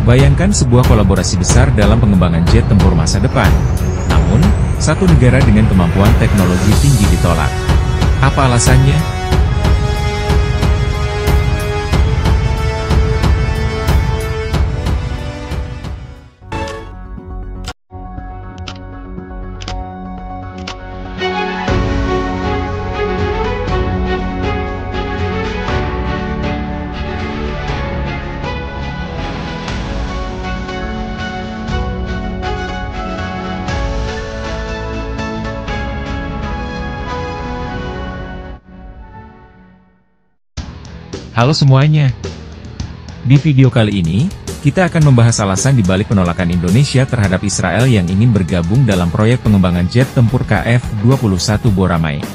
Bayangkan sebuah kolaborasi besar dalam pengembangan jet tempur masa depan. Namun, satu negara dengan kemampuan teknologi tinggi ditolak. Apa alasannya? Halo semuanya. Di video kali ini, kita akan membahas alasan dibalik penolakan Indonesia terhadap Israel yang ingin bergabung dalam proyek pengembangan jet tempur KF-21 Boramai.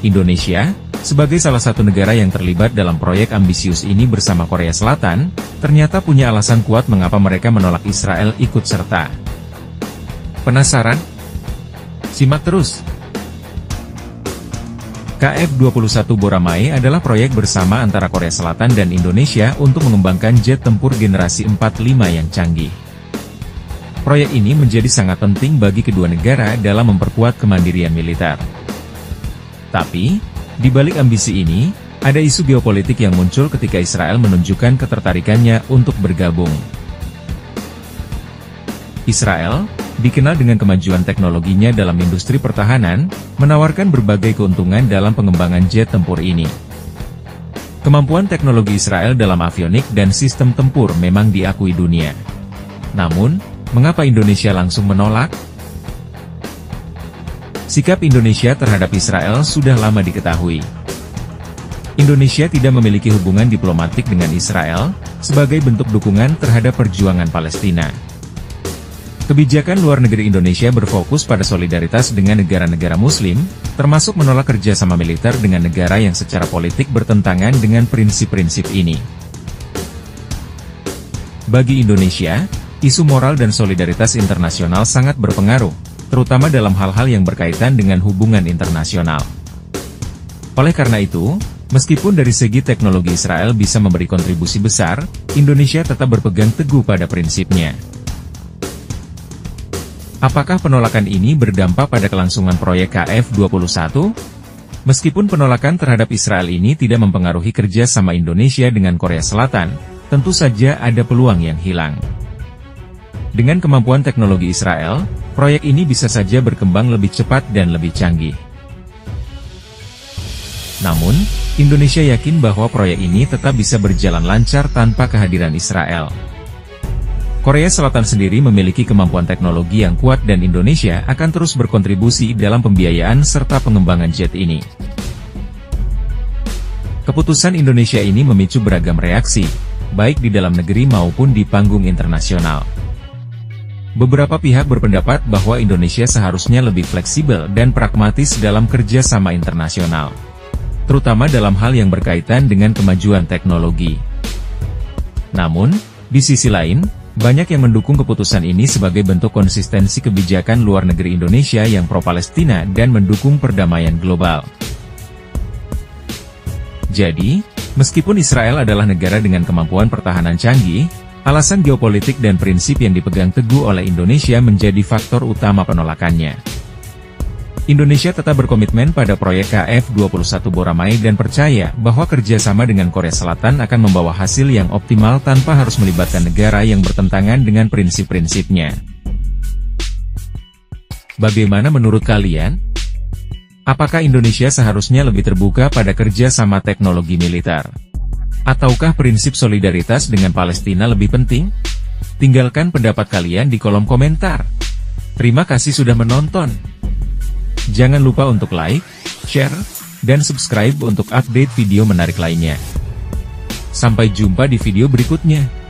Indonesia, sebagai salah satu negara yang terlibat dalam proyek ambisius ini bersama Korea Selatan, ternyata punya alasan kuat mengapa mereka menolak Israel ikut serta. Penasaran? Simak terus! KF-21 Boramai adalah proyek bersama antara Korea Selatan dan Indonesia untuk mengembangkan jet tempur generasi 45 yang canggih. Proyek ini menjadi sangat penting bagi kedua negara dalam memperkuat kemandirian militer. Tapi, di balik ambisi ini, ada isu geopolitik yang muncul ketika Israel menunjukkan ketertarikannya untuk bergabung. Israel, dikenal dengan kemajuan teknologinya dalam industri pertahanan, menawarkan berbagai keuntungan dalam pengembangan jet tempur ini. Kemampuan teknologi Israel dalam avionik dan sistem tempur memang diakui dunia. Namun, mengapa Indonesia langsung menolak? Sikap Indonesia terhadap Israel sudah lama diketahui. Indonesia tidak memiliki hubungan diplomatik dengan Israel, sebagai bentuk dukungan terhadap perjuangan Palestina. Kebijakan luar negeri Indonesia berfokus pada solidaritas dengan negara-negara Muslim, termasuk menolak kerjasama militer dengan negara yang secara politik bertentangan dengan prinsip-prinsip ini. Bagi Indonesia, isu moral dan solidaritas internasional sangat berpengaruh, terutama dalam hal-hal yang berkaitan dengan hubungan internasional. Oleh karena itu, meskipun dari segi teknologi Israel bisa memberi kontribusi besar, Indonesia tetap berpegang teguh pada prinsipnya. Apakah penolakan ini berdampak pada kelangsungan proyek KF-21? Meskipun penolakan terhadap Israel ini tidak mempengaruhi kerjasama Indonesia dengan Korea Selatan, tentu saja ada peluang yang hilang. Dengan kemampuan teknologi Israel, proyek ini bisa saja berkembang lebih cepat dan lebih canggih. Namun, Indonesia yakin bahwa proyek ini tetap bisa berjalan lancar tanpa kehadiran Israel. Korea Selatan sendiri memiliki kemampuan teknologi yang kuat dan Indonesia akan terus berkontribusi dalam pembiayaan serta pengembangan jet ini. Keputusan Indonesia ini memicu beragam reaksi, baik di dalam negeri maupun di panggung internasional. Beberapa pihak berpendapat bahwa Indonesia seharusnya lebih fleksibel dan pragmatis dalam kerjasama internasional, terutama dalam hal yang berkaitan dengan kemajuan teknologi. Namun, di sisi lain, banyak yang mendukung keputusan ini sebagai bentuk konsistensi kebijakan luar negeri Indonesia yang pro-Palestina dan mendukung perdamaian global. Jadi, meskipun Israel adalah negara dengan kemampuan pertahanan canggih, alasan geopolitik dan prinsip yang dipegang teguh oleh Indonesia menjadi faktor utama penolakannya. Indonesia tetap berkomitmen pada proyek KF-21 Boramai dan percaya bahwa kerjasama dengan Korea Selatan akan membawa hasil yang optimal tanpa harus melibatkan negara yang bertentangan dengan prinsip-prinsipnya. Bagaimana menurut kalian? Apakah Indonesia seharusnya lebih terbuka pada kerjasama teknologi militer? Ataukah prinsip solidaritas dengan Palestina lebih penting? Tinggalkan pendapat kalian di kolom komentar. Terima kasih sudah menonton. Jangan lupa untuk like, share, dan subscribe untuk update video menarik lainnya. Sampai jumpa di video berikutnya.